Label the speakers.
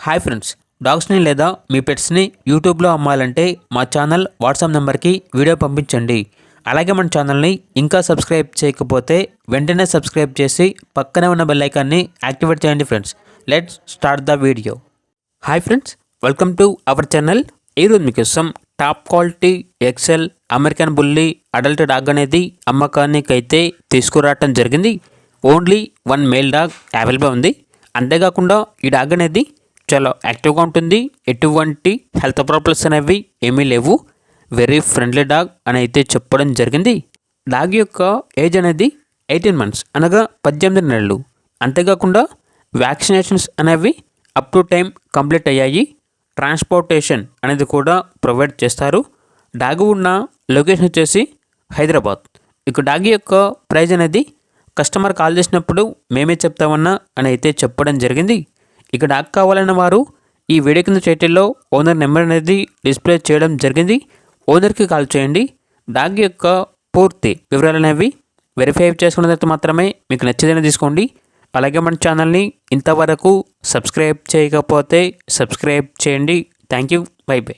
Speaker 1: Hi friends, డాగ్స్ని లేదా మీ పెట్స్ని యూట్యూబ్లో అమ్మాలంటే మా ఛానల్ వాట్సాప్ నెంబర్కి వీడియో పంపించండి. అలాగే మన ఛానల్ని ఇంకా సబ్స్క్రైబ్ చేయకపోతే వెంటనే సబ్స్క్రైబ్ చేసి పక్కనే ఉన్న బెల్ ఐకాన్ని యాక్టివేట్ చేయండి friends. Let's start the video. Hi friends, welcome to our channel. ఈరోజు మీకోసం top quality excel American bully adult dog అనేది అమ్మకానికి అయితే తీసుకురావటం జరిగింది. ఓన్లీ 1 మేల్ డాగ్ అవైలబుల్ ఉంది. అంతేకాకుండా ఈ డాగ్ అనేది చాలా యాక్టివ్గా ఉంటుంది. ఎటువంటి హెల్త్ ప్రాబ్లమ్స్ అనేవి ఏమీ లేవు. వెరీ ఫ్రెండ్లీ డాగ్ అని అయితే చెప్పడం జరిగింది. డాగ్ యొక్క ఏజ్ అనేది 18 మంత్స్ అనగా 18 నెలలు. అంతేకాకుండా వ్యాక్సినేషన్స్ అనేవి అప్ టు టైం కంప్లీట్ అయ్యాయి. ట్రాన్స్పోర్టేషన్ అనేది కూడా ప్రొవైడ్ చేస్తారు. డాగ్ ఉన్న లొకేషన్ వచ్చేసి హైదరాబాద్. ఇక డాగ్ యొక్క ప్రైజ్ అనేది కస్టమర్ కాల్ చేసినప్పుడు మేమే చెప్తామన్నా అని అయితే చెప్పడం జరిగింది. ఇక డాగ్ కావాలన్న వారు ఈ వీడియో కింద టైటిల్లో ఓనర్ నెంబర్ అనేది డిస్ప్లే చేయడం జరిగింది. ఓనర్కి కాల్ చేయండి. డాగ్ యొక్క పూర్తి వివరాలు అనేవి వెరిఫై చేసుకున్న తర్వాత మాత్రమే మీకు నచ్చేదని తీసుకోండి. అలాగే మన ఛానల్ని ఇంతవరకు సబ్స్క్రైబ్ చేయకపోతే సబ్స్క్రైబ్ చేయండి. Thank you. By by.